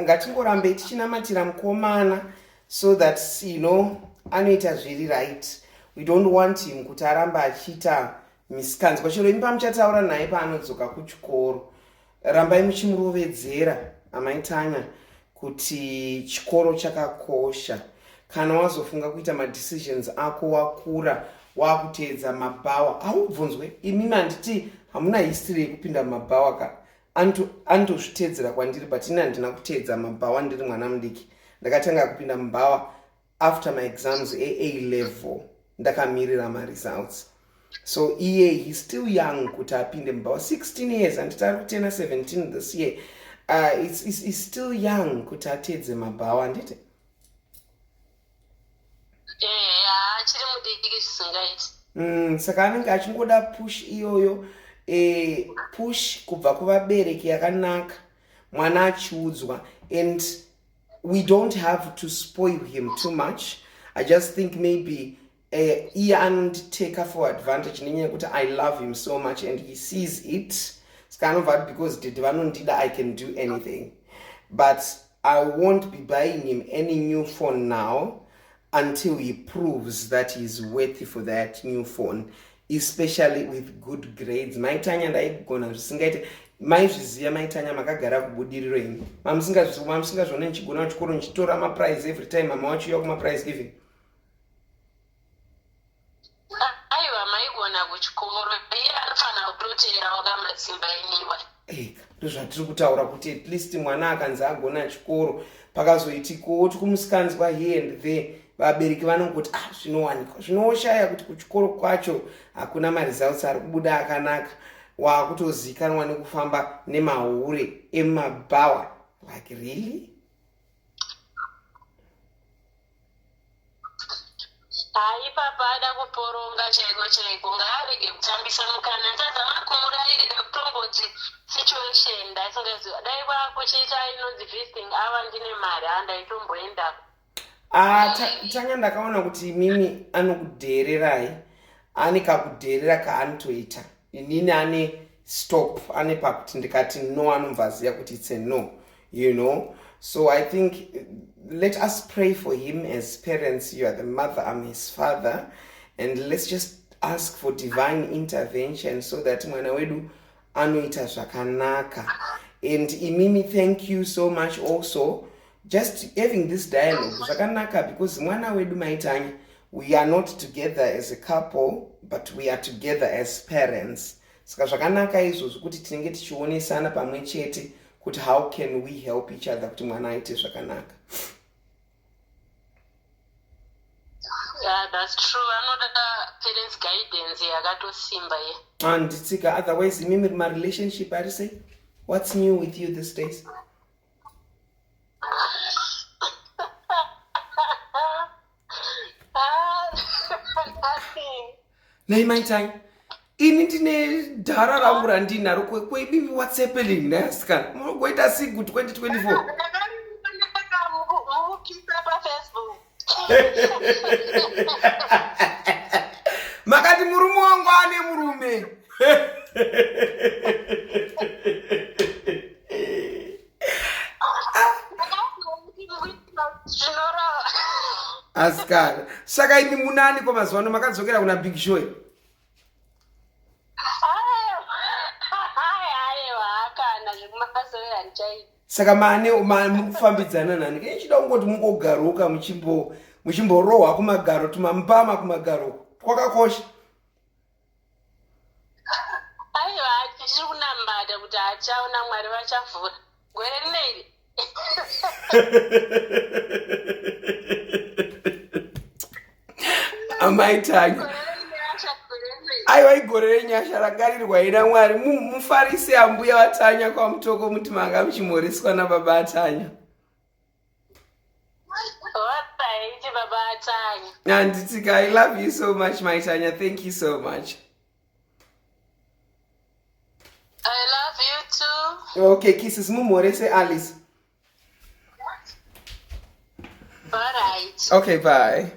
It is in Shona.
ngatingorambei tichinamatira mukomana so that anoita zviri right. We don't want him kuti aramba achiita misikanzwa. Chero imi pamuchataura naye paanodzoka kuchikoro, rambai muchimurovedzera amai Tanya kuti chikoro chakakosha. Kana wazofunga kuita madecisions ako wakura wakuteedza mabhawa, haubvunzwe. Imi manditi hamuna history yekupinda mumabhawa ka. Andozviteedzera kwandiri, but ini handina kuteedza mabhawa ndiri mwana mudiki. Ndakatanga kupinda mubhawa after my exams A level. Ndakamirira my results. So he's still young kuti apinde mubhawa. 16 years and tari kutena 17 this year. He's still young kuti ateedze mabhawa nditi. Achiri mudiki zvisingaiti. Saka anenge achingoda push iyoyo, push kubva kuvabereki yakanaka, mwana achiudzwa, and we don't have to spoil him too much. I just think maybe iye anonditeka for advantage nenyaya yekuti I love him so much and he sees it. It's kind of hard because vanondida I can do anything, but I won't be buying him any new phone now until he proves that he's worthy for that new phone, especially with good grades. Mai Tanya ndaigona zvisingaite. Maizviziva Mai Tanya makagara kubudiriro imi. Mamusingazvione nichigona kuchikoro nichitora maprize every time mama wacho youya kumaprize giving. Aiwa maigona kuchikoro. Iye anofana kutotera wakamatsimba iniwa. Ndozvatiri kutaura kuti at least mwana akanzi agona chikoro pakazoitiko tikumusikanzwa here and there. Vabereki vanongoti zvinowanikwa zvinoshaya kuti kuchikoro kwacho hakuna maresults ari kubuda akanaka, wakutozikanwa nekufamba nemahure emabhawa. Like really? Papa ada kuporonga chaiko ngaarege kutambisa mukana. Ndazama kumurayirira kutomboti situation ndasingaziva. Dai kwakuchiita inonzi visiting ava ndine mari handaitomboendako. Tanga ndakaona kuti mimi anokudhererai, ane kakudherera kaanotoita. Inini ane stop, ane pakuti ndikati no anomvaziya kuti it's a no, So I think let us pray for him as parents. You are the mother, I'm his father, and let's just ask for divine intervention so that mwana wedu anoita zvakanaka. And Imimi, thank you so much also. Just having this dialogue zvakanaka, because mwana wedu Mai Tanya, we are not together as a couple, but we are together as parents. Saka zvakanaka izvozvo kuti tinenge tichionesana pamwe chete kuti how can we help each other kuti mwana aite zvakanaka. Yeah, that's true. Another parents guidance yakatosimba ye. And tsika, otherwise mimi my relationship I say, what's new with you these days? Nei Mai Tanya, ini ndine dhara rangu randinaro kwebimi what's happening nasikana. Munogoita sigu 2024. Makati murume wangu ane murume. Asikana, saka ini munani kwa mazuwano makadzokera kuna Big Show. Saka mane mukufambidzana nani kechida kungoti mungogaruka muchimborohwa kumagaro tumambama kumagaro kwakakosha. Aiwa tichiri kunambada kuti achaona Mwari vachavhura gore rineri. Mai Tanya, aiwa igore renyasha rangarirwa ina Mwari. Mufarise ambuya vaTanya kwa mutoko muti manga muchimoreswa nababa aTanya. Alright, baba aTanya. Nanditika, I love you so much Mai Tanya. Thank you so much. I love you too. Okay, kisses mumorese Alice. Alright. Okay, bye.